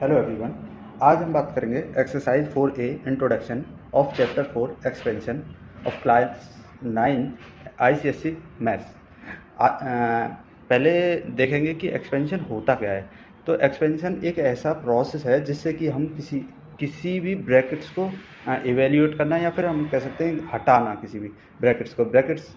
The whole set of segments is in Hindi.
Hello everyone. आज हम बात करेंगे exercise 4A introduction of chapter 4 expansion of class 9 ICSE maths. पहले देखेंगे कि एक्सपेंशन होता क्या है। तो एक्सपेंशन एक ऐसा प्रोसेस है जिससे कि हम किसी भी ब्रैकेट्स को इवेल्यूएट करना या फिर हम कह सकते हैं हटाना किसी भी ब्रैकेट्स को। ब्रैकेट्स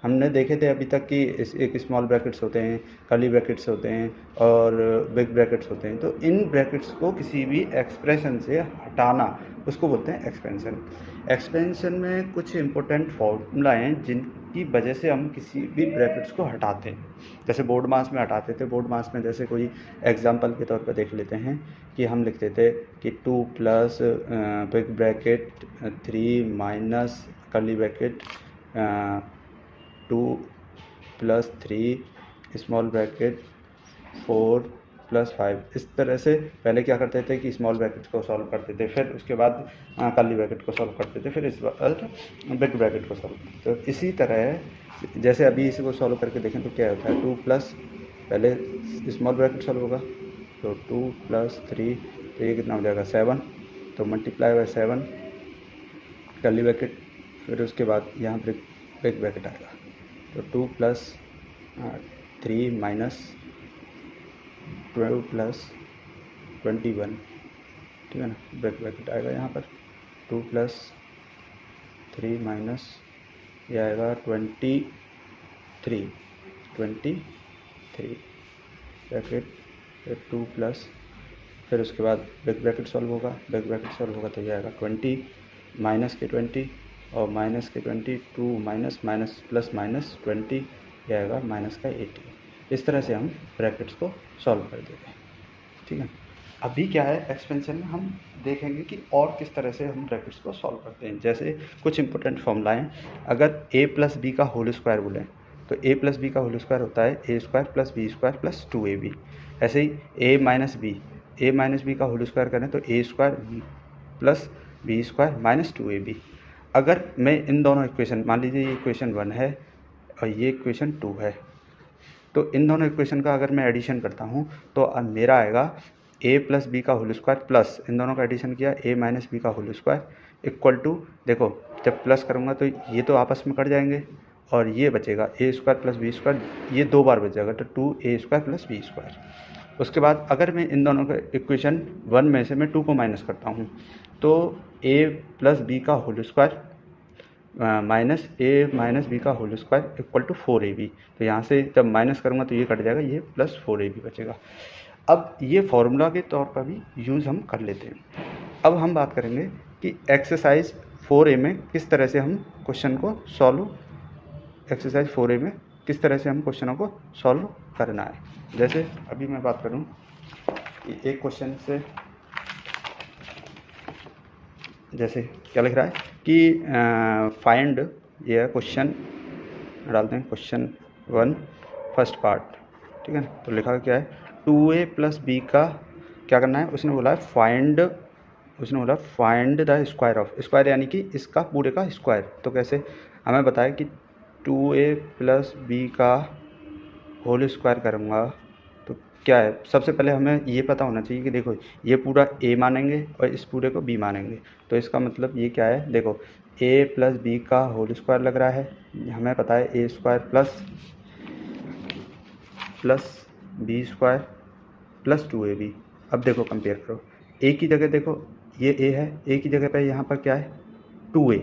हमने देखे थे अभी तक कि एक स्मॉल ब्रैकेट्स होते हैं, कर्ली ब्रैकेट्स होते हैं और बिग ब्रैकेट्स होते हैं। तो इन ब्रैकेट्स को किसी भी एक्सप्रेशन से हटाना उसको बोलते हैं एक्सपेंशन। एक्सपेंशन में कुछ इंपॉर्टेंट फॉर्मूला हैं जिनकी वजह से हम किसी भी ब्रैकेट्स को हटाते हैं। जैसे बोर्ड मास में हटाते थे। बोर्ड मास में जैसे कोई एग्जांपल के तौर पर देख लेते हैं कि हम लिखते थे कि 2 plus big bracket 3 minus curly bracket 2 plus 3 small bracket 4 plus 5। इस तरह से पहले क्या करते थे कि स्मॉल ब्रैकेट को सॉल्व करते थे, फिर उसके बाद कर्ली ब्रैकेट को सॉल्व करते थे, फिर इस बार बिग ब्रैकेट को सॉल्व करते थे। तो इसी तरह जैसे अभी इसको सॉल्व करके देखें तो क्या होता है, 2 प्लस पहले स्मॉल ब्रैकेट सॉल्व होगा तो 2 प्लस 3 तो ये कितना हो जाएगा 7, तो मल्टीप्लाई बाय 7 कर्ली ब्रैकेट, फिर उसके बाद यहाँ बिग ब्रैकेट आएगा तो 2 प्लस 3 माइनस 12 प्लस 21, ठीक है ना, बिग ब्रैकेट आएगा यहाँ पर 2 प्लस 3 माइनस ये आएगा 23 ब्रैकेट, फिर 2 प्लस फिर उसके बाद बिग ब्रैकेट सॉल्व होगा। बिग ब्रैकेट सॉल्व होगा तो ये आएगा 20 माइनस के 20 और माइनस के 20 2 माइनस माइनस प्लस माइनस 20 ये आएगा माइनस का 80। इस तरह से हम ब्रैकेट्स को सॉल्व कर देते हैं, ठीक है। अभी क्या है एक्सपेंशन में हम देखेंगे कि और किस तरह से हम ब्रैकेट्स को सॉल्व करते हैं। जैसे कुछ इंपॉर्टेंट फॉर्मूलाएँ, अगर a प्लस बी का होल स्क्वायर बोलें तो a प्लस बी का होल स्क्वायर होता है a square plus B square plus 2ab। ऐसे ही a माइनस बी का होल स्क्वायर करें तो a square plus B square minus 2ab। अगर मैं इन दोनों इक्वेशन, मान लीजिए ये इक्वेशन 1 है और ये इक्वेशन 2 है, तो इन दोनों इक्वेशन का अगर मैं एडिशन करता हूँ तो अब मेरा आएगा a प्लस बी का होल स्क्वायर प्लस इन दोनों का एडिशन किया a माइनस बी का होल स्क्वायर इक्वल टू, देखो जब प्लस करूँगा तो ये तो आपस में कट जाएंगे और ये बचेगा a square plus B square, ये 2 बार बच जाएगा तो 2a square plus B square. उसके बाद अगर मैं इन दोनों का इक्वेशन 1 में से मैं 2 को माइनस करता हूँ तो a प्लस बी का whole square minus a minus B का whole square equal to 4ab। तो यहाँ से जब माइनस करूँगा तो ये कट जाएगा, ये प्लस 4ab बचेगा। अब ये फार्मूला के तौर पर भी यूज़ हम कर लेते हैं। अब हम बात करेंगे कि एक्सरसाइज 4A में किस तरह से हम क्वेश्चन को सॉल्व, एक्सरसाइज 4A में किस तरह से हम क्वेश्चनों को सॉल्व करना है। जैसे अभी मैं बात करूँ कि एक क्वेश्चन से, जैसे क्या लिख रहा है कि फाइंड, ये क्वेश्चन डालते हैं क्वेश्चन 1 फर्स्ट पार्ट, ठीक है ना। तो लिखा क्या है 2a प्लस बी का क्या करना है, उसने बोला find the square of, square यानी कि इसका पूरे का स्क्वायर। तो कैसे हमें बताया कि 2a प्लस बी का होल स्क्वायर करूँगा तो क्या है, सबसे पहले हमें ये पता होना चाहिए कि देखो ये पूरा a मानेंगे और इस पूरे को b मानेंगे। तो इसका मतलब ये क्या है, देखो a प्लस बी का होल स्क्वायर लग रहा है, हमें पता है a square plus B square plus 2ab। अब देखो कंपेयर करो, a की जगह देखो ये a है, a की जगह पर यहाँ पर क्या है 2a,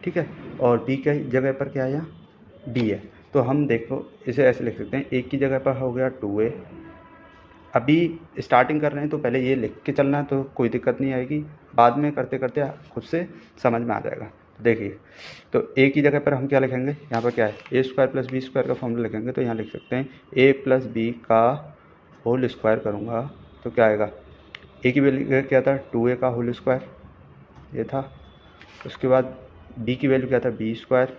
ठीक है, और b की जगह पर क्या है यहाँ b है। तो हम देखो इसे ऐसे लिख सकते हैं, a की जगह पर हो गया 2a। अभी स्टार्टिंग कर रहे हैं तो पहले ये लिख के चलना है तो कोई दिक्कत नहीं आएगी, बाद में करते करते खुद से समझ में आ जाएगा। तो देखिए, तो a की जगह पर हम क्या लिखेंगे, यहाँ पर क्या है a square plus B square का फॉर्मूला लिखेंगे तो यहाँ लिख सकते हैं a प्लस बी का होल स्क्वायर करूँगा तो क्या आएगा, a की वैल्यू क्या था 2a का होल स्क्वायर ये था, उसके बाद b की वैल्यू क्या था बी स्क्वायर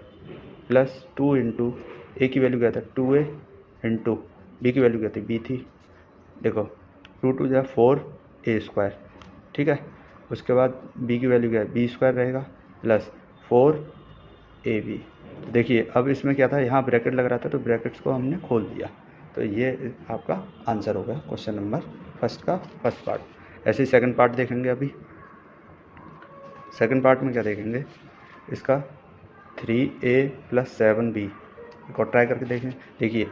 प्लस 2 इंटू ए की वैल्यू क्या था 2a इंटू बी की वैल्यू क्या थी b थी, देखो 2 2 जा 4a स्क्वायर, ठीक है। उसके बाद b की वैल्यू क्या है बी स्क्वायर रहेगा प्लस 4ab। देखिए अब इसमें क्या था, यहाँ ब्रैकेट लग रहा था तो ब्रैकेट्स को हमने खोल दिया, तो ये आपका आंसर हो गया क्वेश्चन नंबर फर्स्ट का फर्स्ट पार्ट। ऐसे ही सेकंड पार्ट देखेंगे। अभी सेकंड पार्ट में क्या देखेंगे, इसका 3a + 7b एक और ट्राई करके देखें। देखिए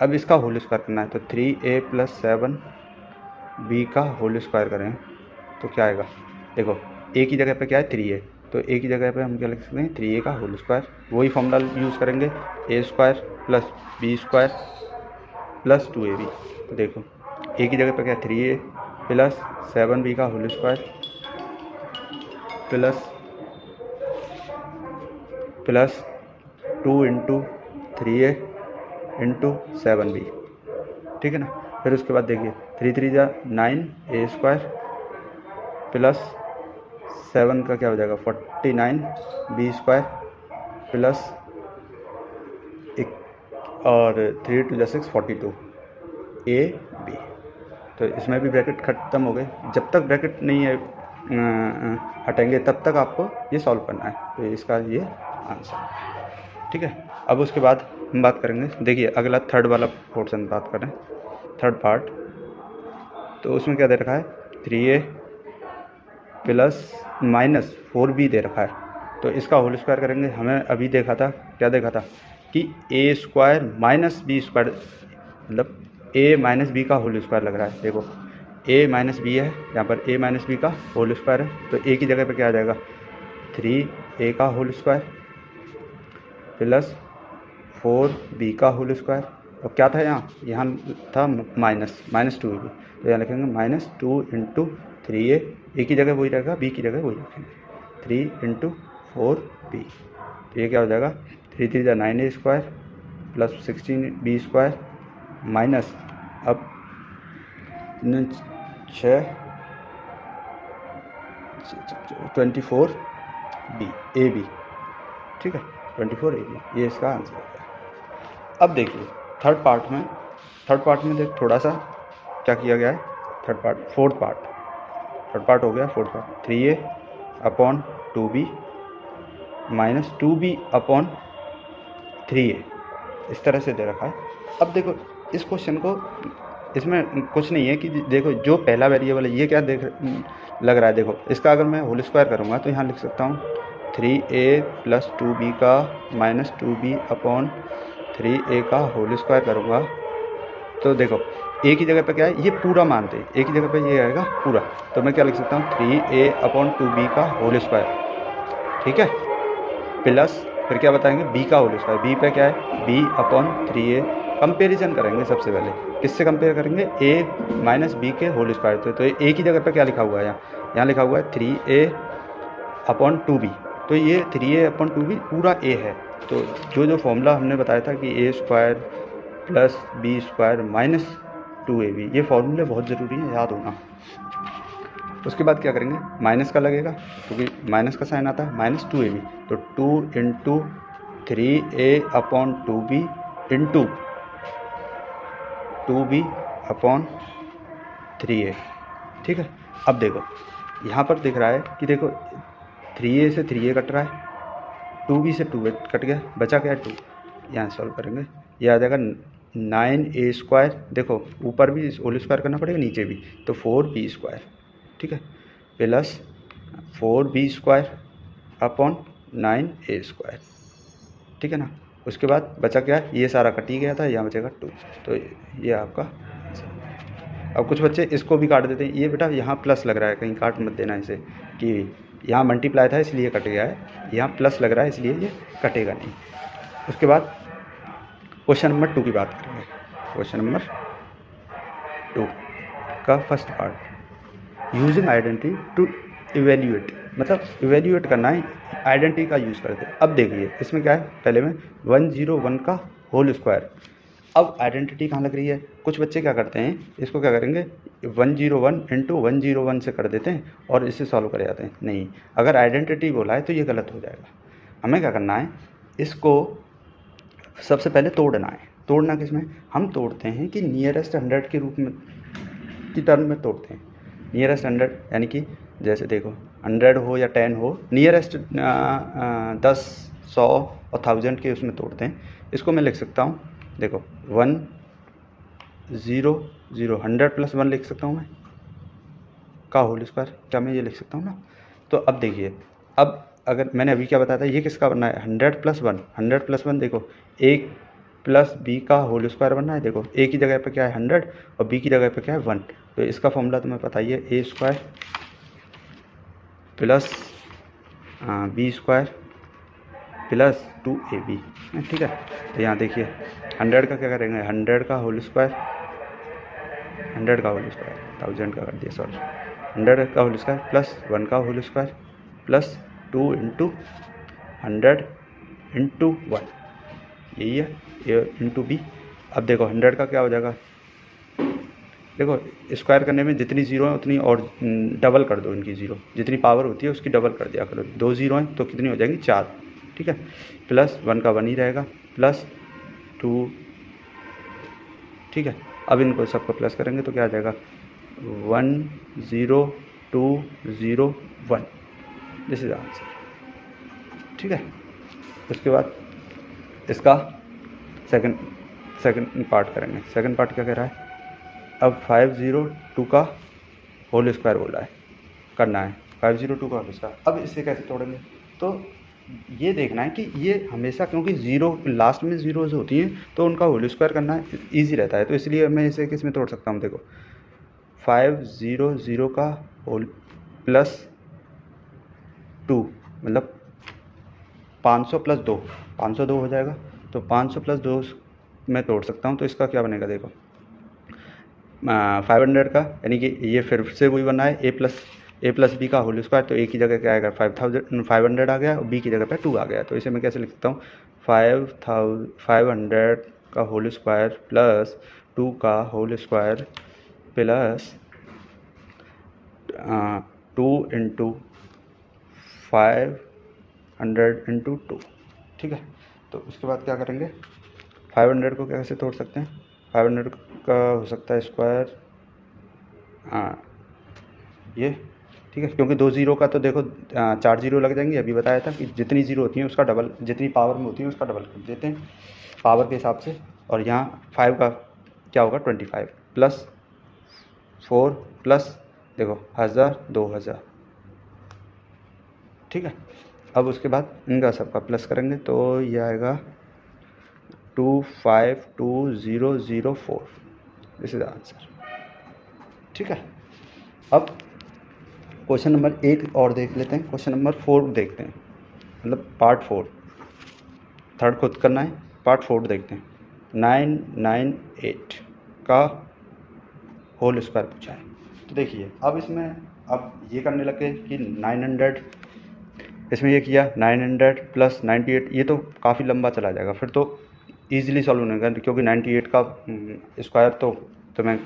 अब इसका होल स्क्वायर करना है, तो 3a + 7b का होल स्क्वायर करें तो क्या आएगा। देखो a की जगह पे क्या है 3a, तो a की जगह पे हम क्या लिख सकते हैं 3a का होल स्क्वायर। वही फॉर्मूला यूज़ करेंगे, a² + b² + 2ab। तो देखो a की जगह पे क्या है 3a + 7b का whole square plus 2 × 3a × 7b, ठीक है ना। फिर उसके बाद देखिए 3 3 जा 9a² प्लस 7 का क्या हो जाएगा 49b² प्लस और 3 2 जा 6 42ab। तो इसमें भी ब्रैकेट ख़त्म हो गए। जब तक ब्रैकेट नहीं है हटेंगे तब तक आपको ये सॉल्व करना है। तो इसका ये आंसर, ठीक है। अब उसके बाद हम बात करेंगे, देखिए अगला थर्ड वाला पोर्शन बात करें, थर्ड पार्ट। तो उसमें क्या दे रखा है 3a + -4b दे रखा है। तो इसका होल स्क्वायर करेंगे। हमें अभी देखा था, क्या देखा था कि a² - b² मतलब a - b का होल स्क्वायर लग रहा है। देखो a - b है, यहाँ पर a - b का होल स्क्वायर है। तो a की जगह पे क्या आ जाएगा 3a का होल स्क्वायर प्लस 4b का होल स्क्वायर। और क्या था यहाँ था -2ab, तो यहाँ लिखेंगे -2 × 3a। a की जगह वही रहेगा, b की जगह वही रखेंगे 3 × 4b। तो ये क्या हो जाएगा 3 3 जा 9a² प्लस 16b² माइनस अब 6 24b ab, ठीक है 24ab, ये इसका आंसर है। अब देखिए थर्ड पार्ट में देख थोड़ा सा क्या किया गया है। फोर्थ पार्ट हो गया। Fourth part 3a / 2b - 2b / 3a इस तरह से दे रखा है। अब देखो इस क्वेश्चन को, इसमें कुछ नहीं है कि देखो जो पहला वेरिएबल है ये क्या लग रहा है। देखो इसका अगर मैं होल स्क्वायर करूँगा तो यहाँ लिख सकता हूँ 3a + 2b का -2b / 3a का होल स्क्वायर करूँगा। तो देखो a की जगह पे क्या है, ये पूरा मानते हैं, a की जगह पे ये आएगा पूरा। तो मैं क्या लिख सकता हूँ 3a / 2b का होल स्क्वायर, ठीक है, प्लस फिर क्या बताएंगे b का होल स्क्वायर। b पे क्या है b / 3a। कंपेरिजन करेंगे सबसे पहले, किससे कंपेयर करेंगे a - b के होल स्क्वायर। तो a की जगह पे क्या लिखा हुआ है, यहाँ लिखा हुआ है 3a / 2b। तो ये 3a / 2b पूरा a है। तो जो फॉर्मूला हमने बताया था कि a² + b² - 2ab, ये फॉर्मूले बहुत ज़रूरी है, याद होना। उसके बाद क्या करेंगे, माइनस का लगेगा क्योंकि माइनस का साइन आता है -2ab। तो 2 × 3a / 2b × 2b / 3a, ठीक है। अब देखो यहाँ पर दिख रहा है कि देखो 3a से 3a कट रहा है, 2b से 2a कट गया, बचा क्या है 2। यहाँ सॉल्व करेंगे, ये आ जाएगा 9a²। देखो ऊपर भी होल स्क्वायर करना पड़ेगा, नीचे भी, तो 4b², ठीक है, प्लस 4b² / 9a², ठीक है ना। उसके बाद बचा क्या है, ये सारा कट ही गया था, यहाँ बचेगा 2। तो ये आपका आंसर। अब कुछ बच्चे इसको भी काट देते हैं, ये बेटा यहाँ प्लस लग रहा है, कहीं काट मत देना इसे, कि यहाँ मल्टीप्लाई था इसलिए कट गया है, यहाँ प्लस लग रहा है इसलिए ये कटेगा नहीं। उसके बाद क्वेश्चन नंबर 2 की बात करेंगे। क्वेश्चन नंबर 2 का first part, using identity to evaluate, मतलब इवेल्यूएट करना है, आइडेंटिटी का यूज़ करते हैं। अब देखिए इसमें क्या है, पहले में 101 का होल स्क्वायर। अब आइडेंटिटी कहाँ लग रही है, कुछ बच्चे क्या करते हैं, इसको क्या करेंगे 101 × 101 से कर देते हैं और इससे सॉल्व कर जाते हैं। नहीं, अगर आइडेंटिटी बोला है तो ये गलत हो जाएगा। हमें क्या करना है, इसको सबसे पहले तोड़ना है। तोड़ना किस में, हम तोड़ते हैं कि नियरेस्ट 100 के रूप में की टर्म में तोड़ते हैं। नियरेस्ट 100 यानी कि जैसे देखो 100 हो या 10 हो, नियरेस्ट 10, 100 और 1000 के उसमें तोड़ते हैं। इसको मैं लिख सकता हूँ, देखो 1 0 0 100 + 1 लिख सकता हूँ मैं का होल स्क्वायर, क्या मैं ये लिख सकता हूँ ना। तो अब देखिए, अब अगर मैंने अभी क्या बताया था, ये किसका बनना है 100 + 1, 100 + 1 देखो a + b का होल स्क्वायर बनना है। देखो a की जगह पे क्या है 100 और b की जगह पे क्या है 1, तो इसका फॉर्मूला तुम्हें पता ही है a² + b² + 2ab, ठीक है। तो यहाँ देखिए 100 का क्या करेंगे, 100 का होल स्क्वायर, 100 का होल स्क्वायर 1000 का कर दिया, सॉरी, 100 का होल स्क्वायर प्लस 1 का होल स्क्वायर प्लस 2 × 100 × 1, यही है ए इंटू बी। अब देखो 100 का क्या हो जाएगा, देखो स्क्वायर करने में जितनी ज़ीरो है उतनी और डबल कर दो, इनकी ज़ीरो जितनी पावर होती है उसकी डबल कर दिया करो। 2 ज़ीरो हैं तो कितनी हो जाएंगी 4, ठीक है। प्लस 1 का 1 ही रहेगा प्लस 2, ठीक है। अब इनको सबको प्लस करेंगे तो क्या आ जाएगा 1 0 2 0 1, दिस इज आंसर, ठीक है। उसके बाद इसका सेकंड पार्ट करेंगे। सेकंड पार्ट क्या कह रहा है, अब 502 का होल स्क्वायर बोला है करना है, 502 का होल स्क्वायर। अब इसे कैसे तोड़ेंगे, तो ये देखना है कि ये हमेशा, क्योंकि ज़ीरो लास्ट में ज़ीरोज होती हैं तो उनका होल स्क्वायर करना ईजी रहता है, तो इसलिए मैं इसे किस में तोड़ सकता हूँ, देखो 500 का होल प्लस 2 मतलब 500 + 2, 502 हो जाएगा। तो 500 + 2 मैं तोड़ सकता हूँ, तो इसका क्या बनेगा, देखो 500 का, यानी कि ये फिर से वही बना है a + b का होल स्क्वायर, तो a की जगह क्या आएगा 500 आ गया और b की जगह पे 2 आ गया। तो इसे मैं कैसे लिख सकता हूँ 500 का होल स्क्वायर प्लस 2 का होल स्क्वायर प्लस 2 × 500 × 2, ठीक है। तो उसके बाद क्या करेंगे, 500 को कैसे तोड़ सकते हैं, 500 का हो सकता है स्क्वायर, ये, ठीक है, क्योंकि 2 ज़ीरो का तो देखो 4 ज़ीरो लग जाएंगे। अभी बताया था कि जितनी ज़ीरो होती है उसका डबल, जितनी पावर में होती है उसका डबल कर देते हैं पावर के हिसाब से। और यहाँ 5 का क्या होगा 25 प्लस 4 प्लस देखो 1000 2000, ठीक है। अब उसके बाद इनका सबका प्लस करेंगे तो ये आएगा 252004, दिस इज आंसर, ठीक है। अब क्वेश्चन नंबर 1 और देख लेते हैं, क्वेश्चन नंबर 4 देखते हैं, मतलब पार्ट 4, थर्ड खुद करना है, पार्ट 4 देखते हैं। 998 का होल स्क्वायर पूछा है। तो देखिए अब इसमें अब ये करने लगे कि 900, इसमें ये किया 900 + 98, ये तो काफ़ी लंबा चला जाएगा, फिर तो ईजिली सॉल्व होने का, क्योंकि 98 का स्क्वायर तो मैं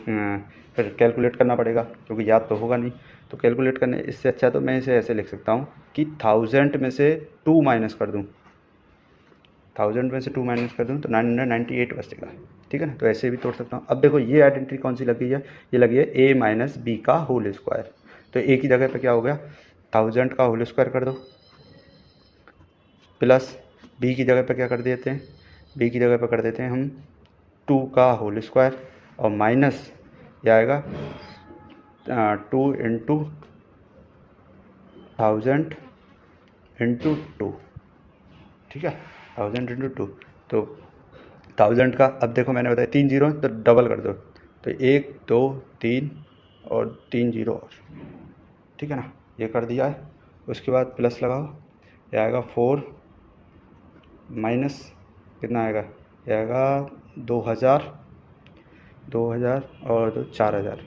फिर कैलकुलेट करना पड़ेगा, क्योंकि याद तो होगा नहीं। तो कैलकुलेट करने इससे अच्छा तो मैं इसे ऐसे लिख सकता हूँ कि 1000 में से 2 माइनस कर दूँ, 1000 में से 2 माइनस कर दूँ तो 998 बचेगा, ठीक है ना। तो ऐसे भी तोड़ सकता हूँ। अब देखो ये आइडेंटिटी कौन सी लगी है, ये लगी है a - b का होल स्क्वायर। तो a की जगह पे क्या हो गया 1000 का होल स्क्वायर कर दो प्लस b की जगह पे क्या कर देते हैं, b की जगह पे कर देते हैं हम 2 का होल स्क्वायर और माइनस ये आएगा 2 × 1000 × 2, ठीक है, 1000 × 2। तो 1000 का अब देखो मैंने बताया 3 ज़ीरो तो डबल कर दो, तो 1 2 3 और 3 ज़ीरो और, ठीक है ना, ये कर दिया है। उसके बाद प्लस लगाओ, ये आएगा 4 माइनस कितना आएगा, ये आएगा 2000 और 4000,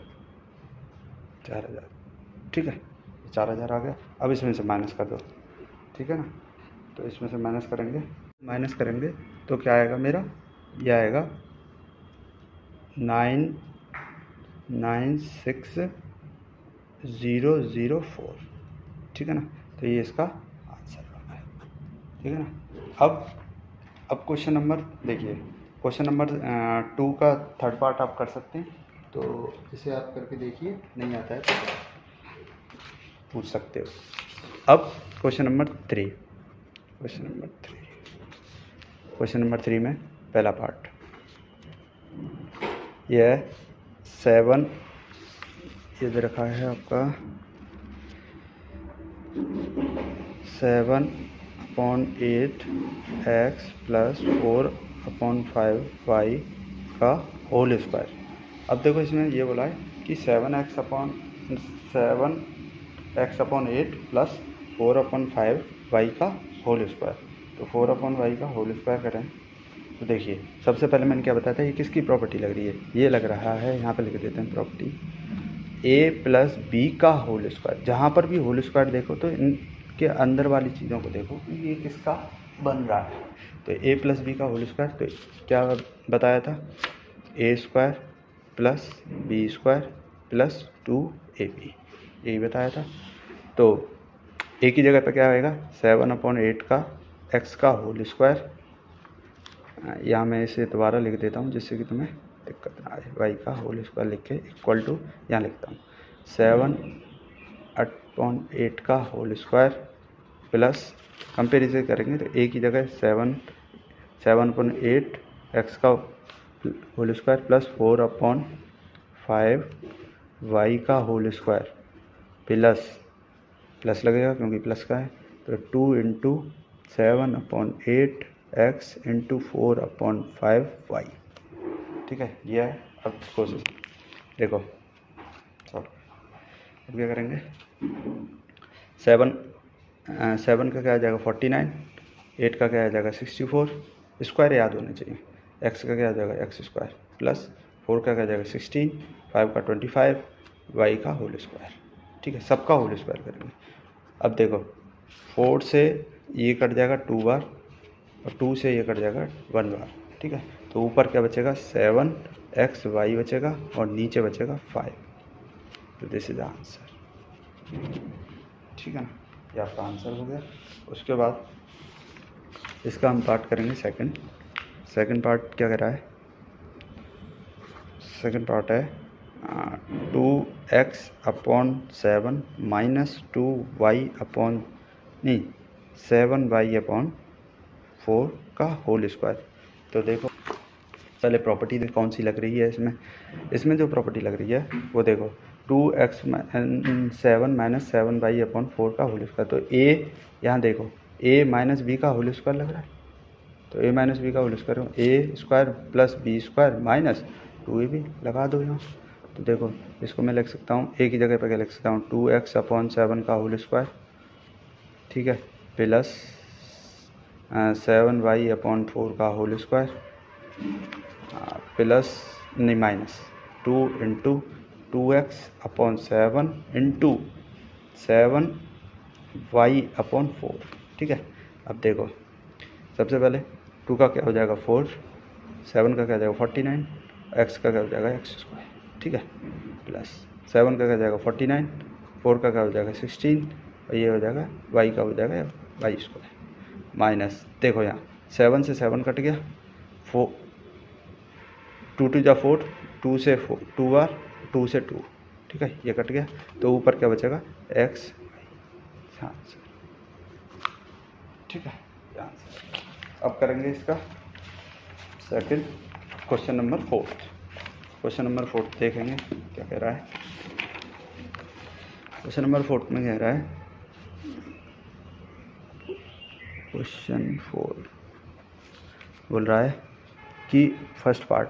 ठीक है, 4000 आ गया। अब इसमें से माइनस कर दो, ठीक है ना। तो इसमें से माइनस करेंगे तो क्या आएगा मेरा, ये आएगा 996,004, ठीक है ना। तो ये इसका आंसर बना है, ठीक है ना। अब क्वेश्चन नंबर देखिए, क्वेश्चन नंबर 2 का थर्ड पार्ट आप कर सकते हैं, तो इसे आप करके देखिए, नहीं आता है तो पूछ सकते हो। अब क्वेश्चन नंबर 3, क्वेश्चन नंबर 3 में पहला पार्ट यह 7 ये दे रखा है आपका 7/8 x + 4/5 y का होल स्क्वायर। अब देखो इसमें ये बोला है कि 7x/8 + 4/5 y का होल स्क्वायर। तो 4/y का होल स्क्वायर करें तो देखिए सबसे पहले मैंने क्या बताया था, ये किसकी प्रॉपर्टी लग रही है, ये लग रहा है, यहाँ पे लिख देते हैं प्रॉपर्टी a + b का होल स्क्वायर। जहाँ पर भी होल स्क्वायर देखो तो इनके अंदर वाली चीज़ों को देखो कि ये किसका बन रहा है। तो a + b का होल स्क्वायर, तो क्या बताया था, a² + b² + 2ab, यही बताया था। तो a की जगह पर क्या आएगा 7/8 का x का होल स्क्वायर, यहाँ मैं इसे दोबारा लिख देता हूँ जिससे कि तुम्हें दिक्कत ना आए। y का होल स्क्वायर लिख के इक्वल टू यहाँ लिखता हूँ 7/8 का होल स्क्वायर प्लस कंपेरिजन करेंगे तो a की जगह 7/8 x का होल स्क्वायर प्लस 4/5 y का होल स्क्वायर प्लस लगेगा क्योंकि प्लस का है, तो 2 × 7/8 x × 4/5 y। ठीक है, ये है। अब कोशिश देखो, अब क्या करेंगे, 7 का क्या आ जाएगा 49, 8 का क्या आ जाएगा 64, स्क्वायर याद होने चाहिए, x का क्या आ जाएगा x² प्लस 4 का क्या आ जाएगा 16, 5 का 25, y का होल स्क्वायर। ठीक है, सबका होल स्क्वायर करेंगे। अब देखो 4 से ये कट जाएगा 2 बार और 2 से ये कट जाएगा 1 बार। ठीक है, तो ऊपर क्या बचेगा 7xy बचेगा और नीचे बचेगा 5। तो दिस इज आंसर। ठीक है ना, ये आपका आंसर हो गया। उसके बाद इसका हम पार्ट करेंगे सेकंड पार्ट क्या कर रहा है, सेकंड पार्ट है 2x/7 - 7y/4 का होल स्क्वायर। तो देखो पहले प्रॉपर्टी कौन सी लग रही है, इसमें जो प्रॉपर्टी लग रही है वो देखो 2x7 - 7y/4 का होल स्क्वायर। तो a यहाँ देखो a - b का होल स्क्वायर लग रहा है, तो a - b का whole square a² + b² - 2ab लगा दो यहाँ। तो देखो इसको मैं लिख सकता हूँ a की जगह पर क्या लिख सकता हूँ 2x/7 का होल स्क्वायर, ठीक है, प्लस 7y/4 का होल स्क्वायर प्लस नहीं माइनस 2 × 2x/7 × 7y/4। ठीक है, अब देखो सबसे पहले 2 का क्या हो जाएगा 4, 7 का क्या हो जाएगा 49, x का क्या हो जाएगा x²। ठीक है, प्लस 7 का क्या हो जाएगा 49, 4 का क्या हो जाएगा 16 और ये हो जाएगा y का हो जाएगा y² माइनस देखो यहाँ 7 से 7 कट गया, 4 2 × 2 = 4, 2 से 4 2 बार, 2 से 2। ठीक है, ये कट गया, तो ऊपर क्या बचेगा x। ठीक है, अब करेंगे इसका second question number 4। Question number 4 देखेंगे क्या कह रहा है। क्वेश्चन नंबर 4 में कह रहा है, क्वेश्चन 4 बोल रहा है कि फर्स्ट पार्ट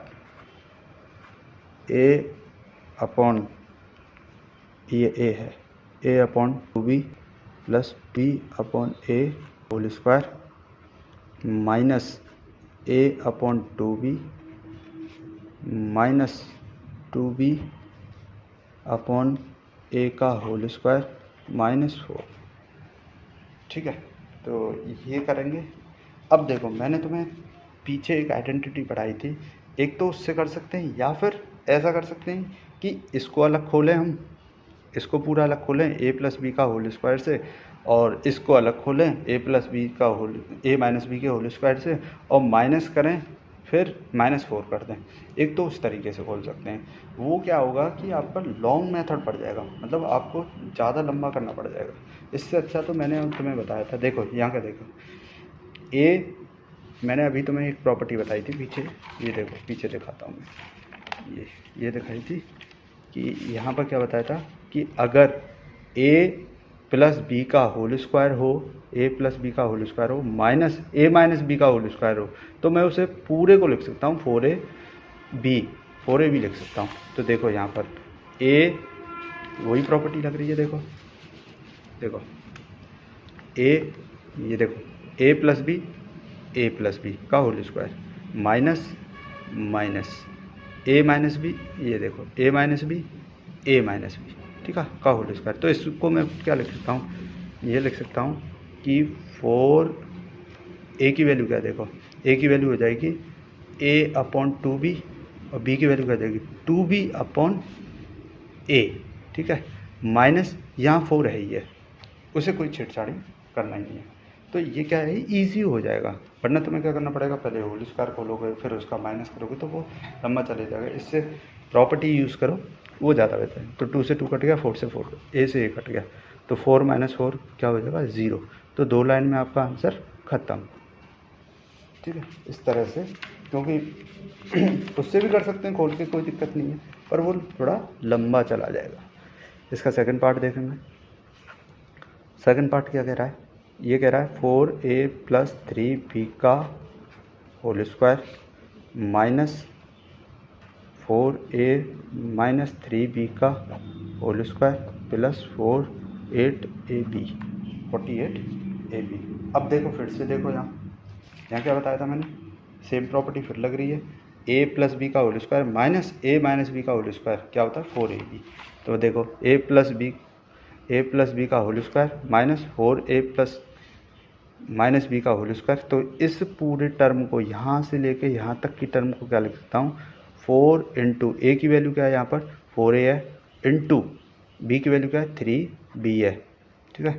ये a है a/2b + b/a whole square minus a/2b - 2b/a का होल स्क्वायर -4। ठीक है, तो ये करेंगे। अब देखो मैंने तुम्हें पीछे एक आइडेंटिटी पढ़ाई थी, एक तो उससे कर सकते हैं या फिर ऐसा कर सकते हैं कि इसको अलग खोलें, हम इसको पूरा अलग खोलें a + b का होल स्क्वायर से, और इसको अलग खोलें a - b के होल स्क्वायर से और माइनस करें फिर -4 कर दें। एक तो उस तरीके से खोल सकते हैं, वो क्या होगा कि आपका लॉन्ग मेथड पड़ जाएगा, मतलब आपको ज़्यादा लंबा करना पड़ जाएगा। इससे अच्छा तो मैंने तुम्हें बताया था, देखो यहाँ का देखो मैंने अभी तुम्हें एक प्रॉपर्टी बताई थी पीछे, ये देखो पीछे दिखाता हूँ मैं, ये दिखाई थी कि यहाँ पर क्या बताया था कि अगर a प्लस बी का होल स्क्वायर हो, a प्लस बी का होल स्क्वायर हो माइनस a माइनस बी का होल स्क्वायर हो, तो मैं उसे पूरे को लिख सकता हूँ 4ab लिख सकता हूँ। तो देखो यहाँ पर a वही प्रॉपर्टी लग रही है, देखो a, ये देखो a प्लस बी का whole square minus a minus b, ये देखो a माइनस बी ठीक है का होल स्क्वायर। तो इसको मैं क्या लिख सकता हूँ, ये लिख सकता हूँ कि 4a की वैल्यू क्या है, देखो a की वैल्यू हो जाएगी a अपॉन 2b और b की वैल्यू क्या हो जाएगी 2b अपॉन a, ठीक है। माइनस यहाँ 4 है, ये उसे कोई छेड़छाड़ी करना ही नहीं है। तो ये क्या है, ईजी हो जाएगा, वरना तुम्हें क्या करना पड़ेगा, पहले होल स्क्वायर खोलोगे फिर उसका माइनस करोगे तो वो लंबा चले जाएगा। इससे प्रॉपर्टी यूज़ करो, वो ज़्यादा बेहतर है। तो 2 से 2 कट गया, 4 से 4, a से a कट गया, तो 4 माइनस 4 क्या हो जाएगा 0। तो 2 लाइन में आपका आंसर ख़त्म, ठीक है। इस तरह से, क्योंकि उससे भी कर सकते हैं खोल के, कोई दिक्कत नहीं है, पर वो थोड़ा लंबा चला जाएगा। इसका सेकंड पार्ट देखेंगे। सेकंड पार्ट क्या कह रहा है, ये कह रहा है 4a प्लस 3b का whole square minus 4a minus 3b का होल स्क्वायर प्लस 48ab। अब देखो फिर से, देखो यहाँ क्या बताया था मैंने, सेम प्रॉपर्टी फिर लग रही है, a प्लस बी का whole square minus a minus B का होल स्क्वायर क्या होता है 4ab। तो देखो a प्लस बी का whole square minus 4a plus minus B का होल स्क्वायर। तो इस पूरे टर्म को यहाँ से लेके यहाँ तक की टर्म को क्या लिख सकता हूँ, 4 इंटू ए की वैल्यू क्या है, यहाँ पर 4a है, इंटू बी की वैल्यू क्या है 3b है, ठीक है,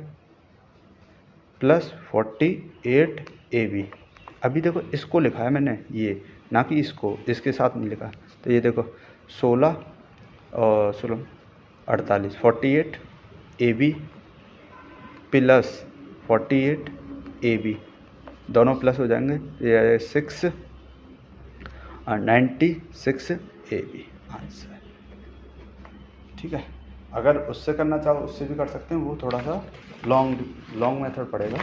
प्लस 48ab। अभी देखो इसको लिखा है मैंने, ये ना कि इसको, इसके साथ नहीं लिखा। तो ये देखो 16 और 16 48, 48ab प्लस 48ab, दोनों प्लस हो जाएंगे, ये 6 और 96ab आंसर, ठीक है। अगर उससे करना चाहो उससे भी कर सकते हैं, वो थोड़ा सा लॉन्ग मेथड पड़ेगा,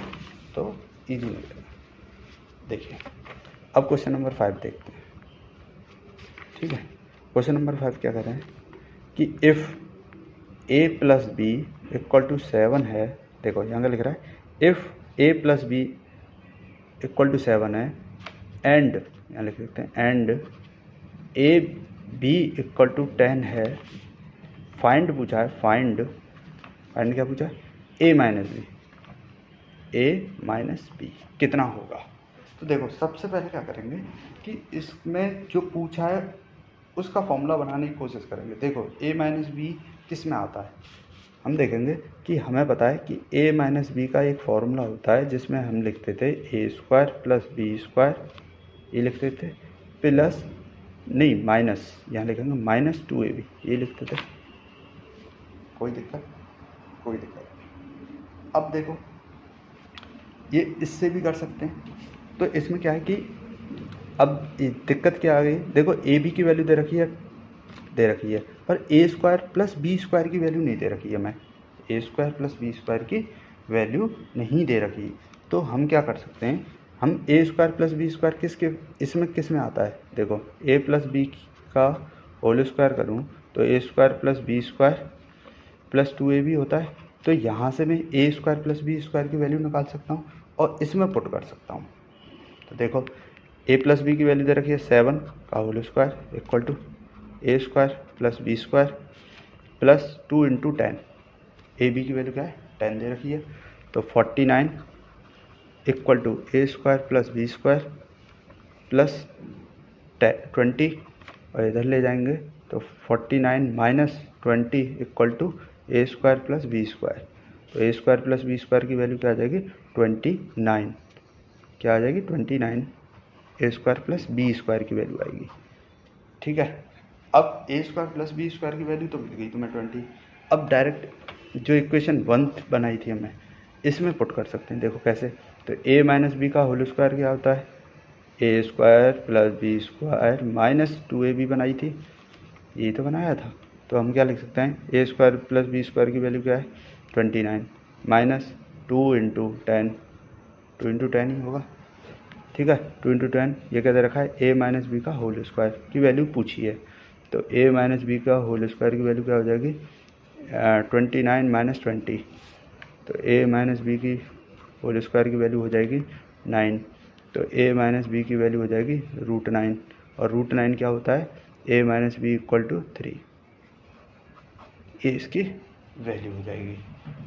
तो इजी नहीं रहेगा। देखिए अब क्वेश्चन नंबर 5 देखते हैं, ठीक है। क्वेश्चन नंबर 5 क्या कर रहे हैं कि if a plus b equal to 7 है, देखो यहाँ का लिख रहा है if a plus b equal to 7 है एंड, यहाँ लिख सकते हैं and a b equal to 10 है, फाइंड पूछा है, फाइंड क्या पूछा है, a माइनस बी कितना होगा। तो देखो सबसे पहले क्या करेंगे कि इसमें जो पूछा है उसका फॉर्मूला बनाने की कोशिश करेंगे। देखो a माइनस बी किस में आता है, हम देखेंगे कि हमें पता है कि a माइनस बी का एक फॉर्मूला होता है जिसमें हम लिखते थे a square plus B square, ये लिखते थे, प्लस नहीं माइनस, यहाँ लिखेंगे माइनस 2ab, ये लिखते थे। कोई दिक्कत नहीं। अब देखो ये इससे भी कर सकते हैं। तो इसमें क्या है कि अब दिक्कत क्या आ गई, देखो ए बी की वैल्यू दे रखी है पर ए स्क्वायर प्लस बी स्क्वायर की वैल्यू नहीं दे रखी है, मैं A square plus B square की वैल्यू नहीं दे रखी। तो हम क्या कर सकते हैं, हम A square plus B square किस में आता है, देखो ए प्लस बी का होल स्क्वायर करूँ तो ए square plus B square plus 2ab होता है। तो यहाँ से मैं A square plus B square की वैल्यू निकाल सकता हूँ और इसमें पुट कर सकता हूँ। तो देखो ए प्लस बी की वैल्यू दे रखी है 7 का whole square equal to a square plus B square plus 2 into 10, a b की वैल्यू क्या है 10 दे रखी है। तो 49 equal to a square plus B square plus 20, और इधर ले जाएंगे तो 49 minus 20 equal to a square plus B square. तो ए स्क्वायर प्लस बी स्क्वायर की वैल्यू क्या आ जाएगी 29, क्या आ जाएगी 29, ए स्क्वायर प्लस बी स्क्वायर की वैल्यू आएगी, ठीक है। अब ए स्क्वायर प्लस बी स्क्वायर की वैल्यू तो मिल गई तुम्हें 20। अब डायरेक्ट जो इक्वेशन 1 बनाई थी हमें, इसमें पुट कर सकते हैं। देखो कैसे, तो ए माइनस बी का होल स्क्वायर क्या होता है, A square plus B square minus 2ab बनाई थी, यही तो बनाया था। तो हम क्या लिख सकते हैं, ए स्क्वायर प्लस बी स्क्वायर की वैल्यू क्या है 29 माइनस 2 इंटू 10, 2 इंटू 10 ही होगा, ठीक है। 2 इंटू 10 ये क्या दे रखा है, ए माइनस बी का होल स्क्वायर की वैल्यू पूछी है। तो ए माइनस बी का होल स्क्वायर की वैल्यू क्या हो जाएगी 29 माइनस 20। तो ए माइनस बी की होल स्क्वायर की वैल्यू हो जाएगी 9। तो ए माइनस बी की वैल्यू हो जाएगी √9, और √9 क्या होता है, ए माइनस बी इक्वल टू 3। ये इसकी वैल्यू हो जाएगी।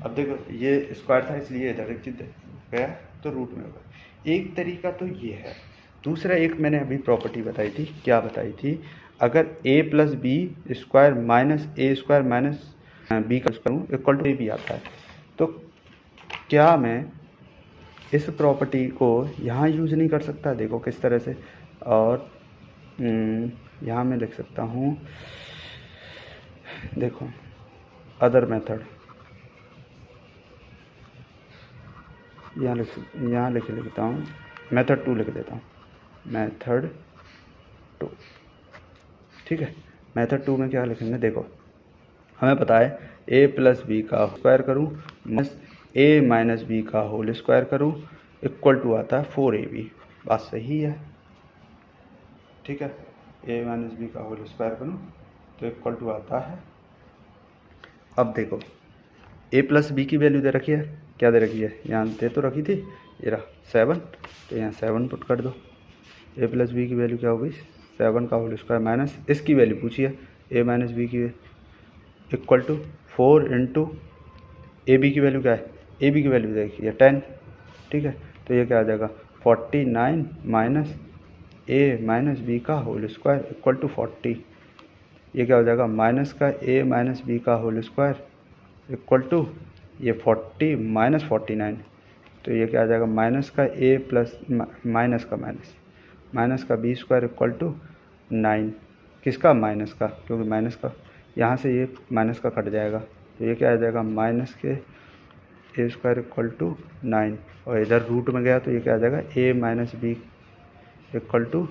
अब देखो ये स्क्वायर था इसलिए इधर एक चीज गया तो रूट में होगा। एक तरीका तो ये है। दूसरा एक मैंने अभी प्रॉपर्टी बताई थी, क्या बताई थी, अगर a plus B square minus A square minus B का square equal to A B आता है, तो क्या मैं इस प्रॉपर्टी को यहाँ यूज़ नहीं कर सकता? देखो किस तरह से, और यहाँ मैं लिख सकता हूँ, देखो अदर मेथड, यहाँ लिख लेता हूँ, मेथड 2 लिख देता हूँ, मेथड 2, ठीक है। मेथड 2 में क्या लिखेंगे, देखो हमें पता है a प्लस बी का स्क्वायर करूँ माइनस ए माइनस बी का होल स्क्वायर करूँ इक्वल टू आता है 4ab। बात सही है, ठीक है। a माइनस बी का होल स्क्वायर करूँ तो इक्वल टू आता है, अब देखो a प्लस बी की वैल्यू दे रखी है, क्या दे रखी है, यहाँ दे तो रखी थी, ये रहा 7, तो यहाँ 7 पुट कर दो। a प्लस बी की वैल्यू क्या हो गई 7 का होल स्क्वायर माइनस इसकी वैल्यू पूछी है a माइनस बी की equal to 4 into a b की वैल्यू क्या है, ए बी की वैल्यू देखिए 10, ठीक है। तो ये क्या आ जाएगा 49 माइनस ए माइनस बी का होल स्क्वायर इक्वल टू 40। ये क्या हो जाएगा माइनस का ए माइनस बी का होल स्क्वायर इक्वल टू ये 40 माइनस 49। तो ये क्या आ जाएगा माइनस का ए प्लस माइनस का माइनस का बी स्क्वायर इक्वल टू 9। किसका, माइनस का, क्योंकि माइनस का यहाँ से ये माइनस का कट जाएगा। तो ये क्या आ जाएगा माइनस के ए स्क्वायर इक्वल टू 9, और इधर रूट में गया तो ये क्या आ जाएगा ए माइनस बी इक्वल टू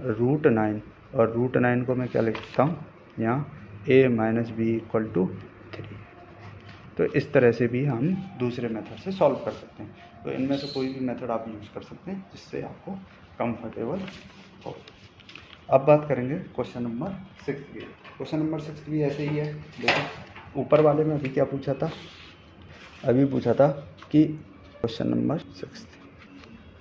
√9, और √9 को मैं क्या लिख सकता हूँ यहाँ ए माइनस बी इक्वल टू 3। तो इस तरह से भी हम दूसरे मेथड से सॉल्व कर सकते हैं। तो इनमें से कोई भी मेथड आप यूज़ कर सकते हैं जिससे आपको कंफर्टेबल हो। अब बात करेंगे क्वेश्चन नंबर 6 की। क्वेश्चन नंबर 6 भी ऐसे ही है। देखो ऊपर वाले में अभी क्या पूछा था, अभी पूछा था कि क्वेश्चन नंबर 6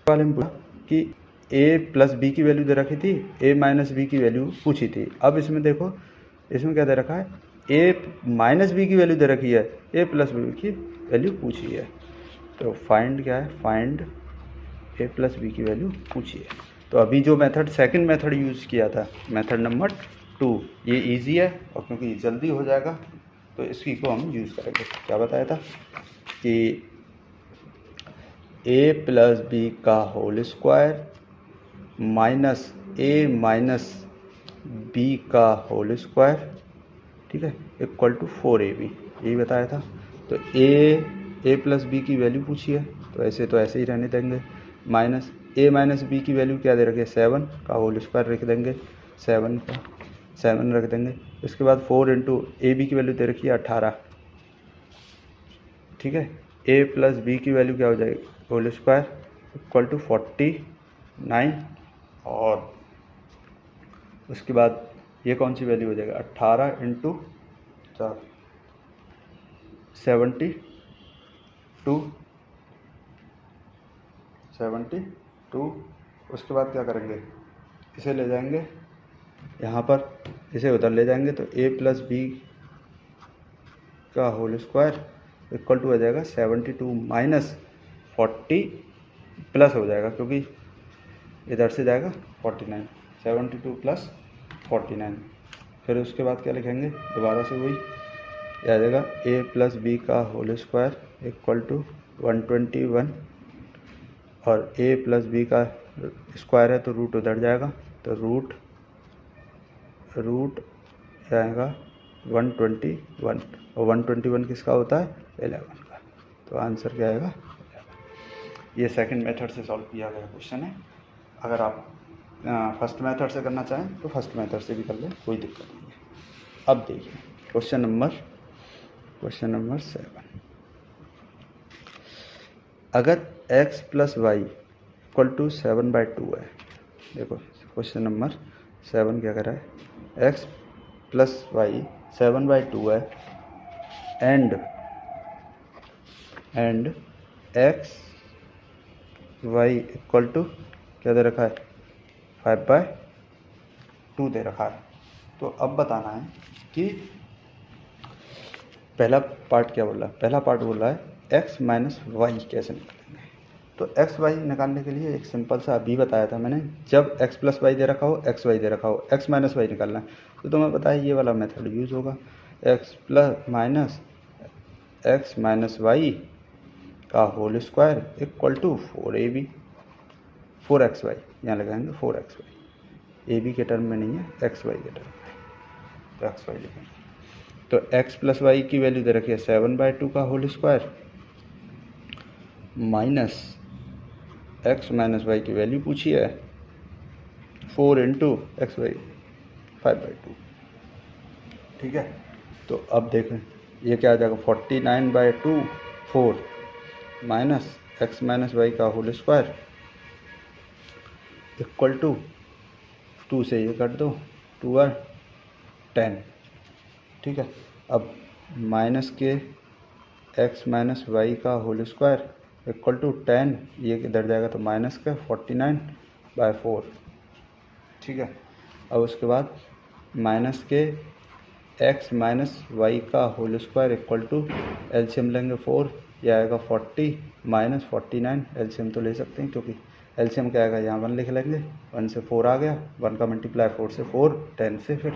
वाले में पूछा कि a प्लस बी की वैल्यू दे रखी थी, a माइनस बी की वैल्यू पूछी थी। अब इसमें देखो इसमें क्या दे रखा है, a माइनस बी की वैल्यू दे रखी है, a प्लस बी की वैल्यू पूछी है। तो फाइंड क्या है, फाइंड a प्लस बी की वैल्यू पूछी है। तो अभी जो मेथड सेकंड मेथड यूज़ किया था मेथड नंबर 2, ये इजी है और क्योंकि जल्दी हो जाएगा तो इसी को हम यूज़ करेंगे। क्या बताया था कि a प्लस बी का whole square minus a minus B का होल स्क्वायर, ठीक है, इक्वल टू 4ab, यही बताया था। तो a प्लस बी की वैल्यू पूछी है तो ऐसे ही रहने देंगे, माइनस a माइनस बी की वैल्यू क्या दे रखी है 7 का होल स्क्वायर रख देंगे, 7 रख देंगे। इसके बाद 4 इंटू ए बी की वैल्यू दे रखी है 18, ठीक है। a प्लस बी की वैल्यू क्या हो जाएगी होल स्क्वायर इक्वल टू 49, और उसके बाद ये कौन सी वैल्यू हो जाएगा 18 इंटू 4 72। उसके बाद क्या करेंगे, इसे ले जाएंगे यहाँ पर, इसे उधर ले जाएंगे तो a प्लस बी का होल स्क्वायर इक्वल टू हो जाएगा 72 माइनस 40 प्लस हो जाएगा क्योंकि इधर से जाएगा 49, 72 प्लस 49। फिर उसके बाद क्या लिखेंगे, दोबारा से वही आ जाएगा a प्लस बी का होल स्क्वायर इक्वल टू 121, और a प्लस बी का स्क्वायर है तो रूट उधर जाएगा तो रूट आएगा 121, और 121 किसका होता है 11 का। तो आंसर क्या आएगा 11। ये सेकंड मेथड से सॉल्व किया गया क्वेश्चन है। अगर आप फर्स्ट मेथड से करना चाहें तो फर्स्ट मेथड से भी कर लें, कोई दिक्कत नहीं है। अब देखिए क्वेश्चन नंबर 7। अगर x plus y equal to 7/2 है, देखो क्वेश्चन नंबर 7 क्या कर रहा है, x प्लस वाई 7/2 है and x y equal to क्या दे रखा है, 5/2 दे रखा है। तो अब बताना है कि पहला पार्ट क्या बोल रहा है, पहला पार्ट बोल रहा है x माइनस वाई कैसे निकालेंगे। तो x वाई निकालने के लिए एक सिंपल सा अभी बताया था मैंने, जब x प्लस वाई दे रखा हो, x वाई दे रखा हो, x माइनस वाई निकालना है तो तुम्हें पता है ये वाला मेथड यूज़ होगा, x माइनस वाई का whole square equal to 4ab 4xy, यहाँ लगाएंगे 4xy, ए बी के टर्म में नहीं है, एक्स वाई के टर्म में, तो एक्स वाई लिखेंगे। तो x प्लस वाई की वैल्यू दे रखी है 7/2 का whole square minus x minus y की वैल्यू पूछी है 4 इंटू एक्स वाई 5/2, ठीक है। तो अब देखें ये क्या आ जाएगा, 49/2 4 माइनस x माइनस वाई का होल स्क्वायर इक्वल टू 2 से ये कट दो, 2 और 10, ठीक है। अब माइनस के x माइनस वाई का होल स्क्वायर इक्वल टू 10, ये किधर जाएगा तो माइनस का 49/4, ठीक है। अब उसके बाद माइनस के x माइनस वाई का whole square equal to LCM लेंगे 4, यह आएगा 40 माइनस 49, एलसीएम तो ले सकते हैं क्योंकि एलसीएम क्या आएगा, यहाँ 1 लिख लेंगे, 1 से 4 आ गया, 1 का मल्टीप्लाई 4 से 4, 10 से फिर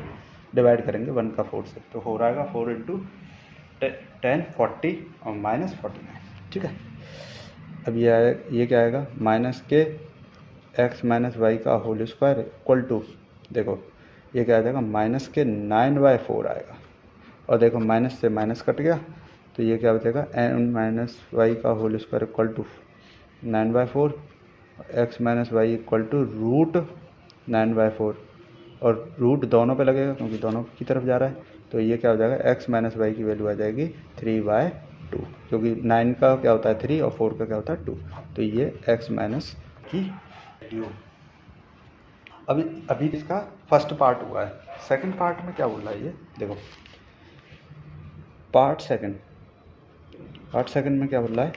डिवाइड करेंगे 1 का 4 से, तो 4 आएगा, 4 इंटू 10 40 और माइनस 49, ठीक है। अब ये क्या आएगा, माइनस के x माइनस वाई का होल स्क्वायर इक्वल टू, देखो ये क्या आ जाएगा, माइनस के 9/4 आएगा, और देखो माइनस से माइनस कट गया तो ये क्या बचेगा, n माइनस वाई का whole square equal to 9/4, x minus y equal to root 9/4, और रूट दोनों पे लगेगा क्योंकि दोनों की तरफ जा रहा है, तो ये क्या हो जाएगा, x माइनस वाई की वैल्यू आ जाएगी 3/2, क्योंकि 9 का क्या होता है 3 और 4 का क्या होता है 2, तो ये x माइनस की वैल्यू। अभी इसका फर्स्ट पार्ट हुआ है, सेकंड पार्ट में क्या बोल रहा है ये देखो, पार्ट सेकंड में क्या बोल रहा है,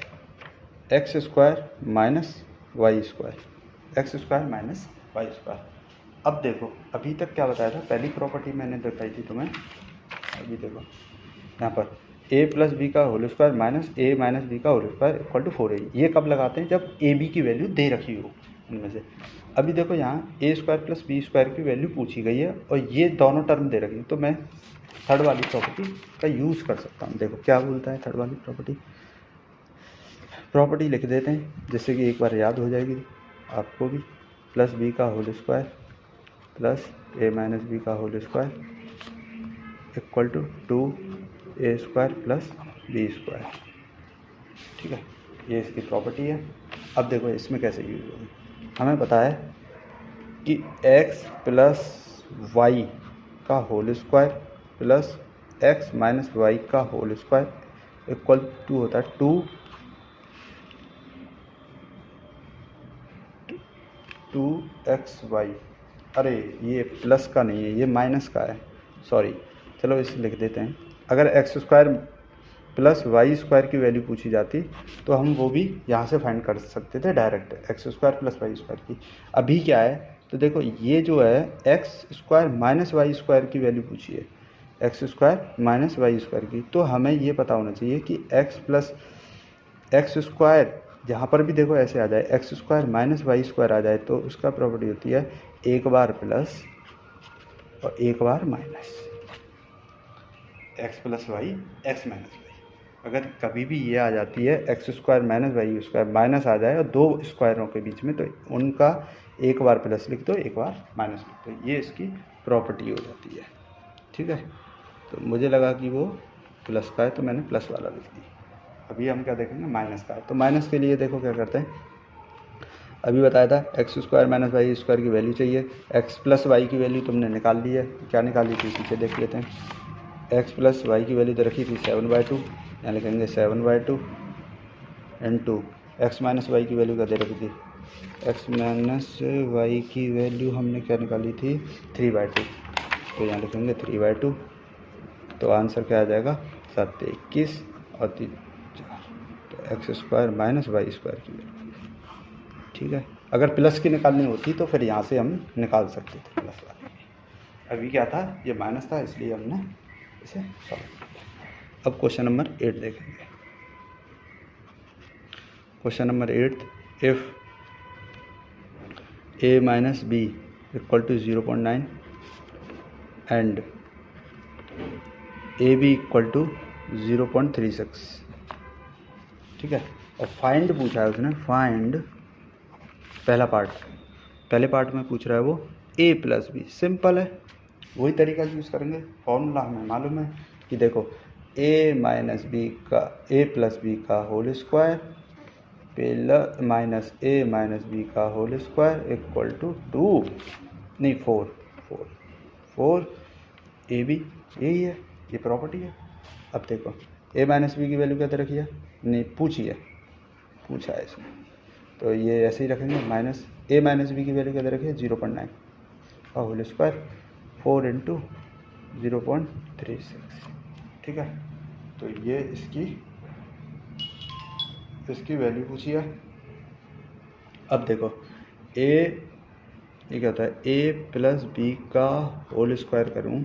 x square minus Y square, x square minus Y square. अब देखो अभी तक क्या बताया था, पहली प्रॉपर्टी मैंने दिखाई थी तुम्हें, अभी देखो यहाँ पर a प्लस बी का whole square minus a minus B का whole square equal to 4a, ये कब लगाते हैं, जब a b की वैल्यू दे रखी हो उनमें से। अभी देखो यहाँ a square plus B square की वैल्यू पूछी गई है और ये दोनों टर्म दे रखी है, तो मैं थर्ड वाली प्रॉपर्टी का यूज़ कर सकता हूँ। देखो क्या बोलता है थर्ड वाली प्रॉपर्टी लिख देते हैं जिससे कि एक बार याद हो जाएगी आपको भी, प्लस बी का whole square plus a minus B का whole square equal to 2a square plus B square, ठीक है। ये इसकी प्रॉपर्टी है। अब देखो इसमें कैसे यूज होगी, हमें पता है कि x प्लस वाई का whole square plus x minus y का होल स्क्वायर इक्वल टू होता है 2xy, अरे ये प्लस का नहीं है, ये माइनस का है, सॉरी, चलो इसे लिख देते हैं। अगर x square plus y square की वैल्यू पूछी जाती तो हम वो भी यहाँ से फाइंड कर सकते थे direct, x square plus y square की। अभी क्या है तो देखो ये जो है x square minus Y square की वैल्यू पूछी है, x square minus Y square की, तो हमें ये पता होना चाहिए कि एक्स प्लस एक्स स्क्वायर जहाँ पर भी देखो ऐसे आ जाए, X square minus Y square आ जाए तो उसका प्रॉपर्टी होती है एक बार प्लस और एक बार minus, X plus Y X minus Y. अगर कभी भी ये आ जाती है x square minus Y square minus आ जाए और दो स्क्वायरों के बीच में, तो उनका एक बार प्लस लिख दो एक बार माइनस लिख दो, ये इसकी प्रॉपर्टी हो जाती है, ठीक है। तो मुझे लगा कि वो प्लस का है तो मैंने प्लस वाला लिख दी। अभी हम क्या देखेंगे, माइनस का है। तो माइनस के लिए देखो क्या करते हैं, अभी बताया था x square minus Y square की वैल्यू चाहिए, एक्स प्लस वाई की वैल्यू तुमने निकाल ली है, क्या निकाली थी पीछे देख लेते हैं। एक्स प्लस वाई की वैल्यू तो रखी थी 7/2, यहाँ लिखेंगे 7/2 इंटू एक्स माइनस वाई की वैल्यू क्या दे रखी थी, एक्स माइनस वाई की वैल्यू हमने क्या निकाली थी 3/2, तो यहाँ लिखेंगे 3/2। तो आंसर क्या आ जाएगा 7×21 और 3 4, तो x square minus Y square की वैल्यू। ठीक है, अगर प्लस की निकालनी होती तो फिर यहाँ से हम निकाल सकते थे प्लस वाली। अभी क्या था, ये माइनस था, इसलिए हमने इसे सॉल्व किया। अब क्वेश्चन नंबर 8 देखेंगे। Question number 8, if a minus b equal to 0.9 and a b equal to 0.36। ठीक है, और फाइंड पूछा है उसने, फाइंड पहला पार्ट, पहले पार्ट में पूछ रहा है वो a प्लस बी। सिंपल है, वही तरीका यूज़ करेंगे, फॉर्मूला हमें मालूम है कि देखो a माइनस बी का a प्लस बी का whole square plus minus a minus B का whole square equal to 4 A B, यही है, ये प्रॉपर्टी है। अब देखो a माइनस बी की वैल्यू क्या दे रखी है, नहीं पूछा है इसमें, तो ये ऐसे ही रखेंगे, माइनस a माइनस बी की वैल्यू क्या दे रखी है 0.9 का होल स्क्वायर 4 इंटू 0.36। ठीक है, तो ये इसकी वैल्यू पूछी है। अब देखो ये क्या होता है, a प्लस बी का होल स्क्वायर करूँ,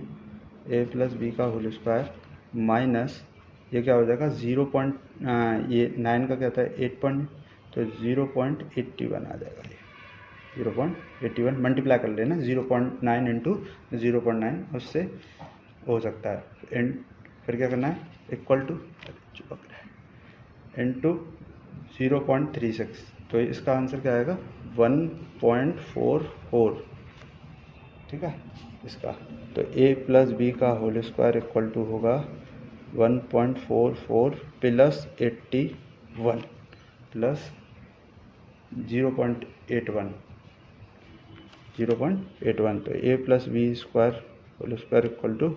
a प्लस बी का होल स्क्वायर माइनस ये क्या हो जाएगा ये 9 का क्या होता है 8 पॉइंट, तो 0.81 आ जाएगा। ये 0.81 मल्टीप्लाई कर लेना, 0.9 इंटू 0.9 उससे हो सकता है, एंड फिर क्या करना है इक्वल टू इंटू 0.36, तो इसका आंसर क्या आएगा 1.44। ठीक है, इसका तो a प्लस बी का होल स्क्वायर इक्वल टू होगा 1.44 प्लस 81 प्लस 0.81, तो a plus B square whole square equal to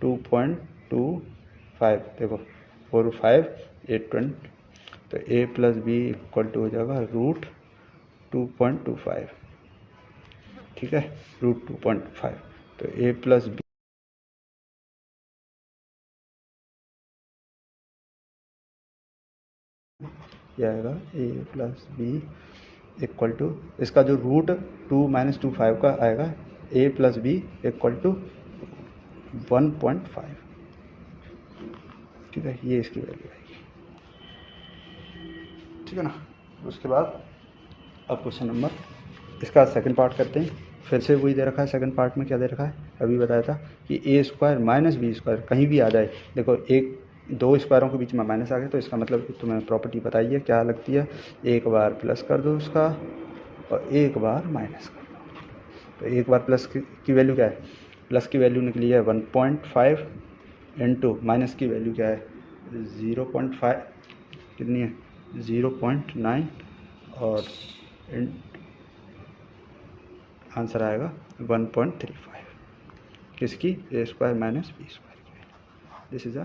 2.25। देखो 4 5 8 20, तो a plus b equal to हो जाएगा √2.25। ठीक है, √2.5, तो a प्लस बी यह आएगा a plus b equal to, इसका जो √2 - 25 का आएगा, a plus b equal to 1.5। ठीक है, ये इसकी वैल्यू आएगी। ठीक है ना, उसके बाद अब क्वेश्चन नंबर इसका सेकंड पार्ट करते हैं। फिर से वही दे रखा है, सेकंड पार्ट में क्या दे रखा है, अभी बताया था कि a square minus B square कहीं भी आ जाए। देखो दो स्क्वायरों के बीच में माइनस आ गया, तो इसका मतलब तुम्हें प्रॉपर्टी बताइए क्या लगती है, एक बार प्लस कर दो उसका और एक बार माइनस कर दो। तो एक बार प्लस की वैल्यू क्या है, प्लस की वैल्यू निकली है 1.5 इंटू माइनस की वैल्यू क्या है 0.5, कितनी है 0.9, और आंसर आएगा 1.35 किसकी, a square minus B square की। This is a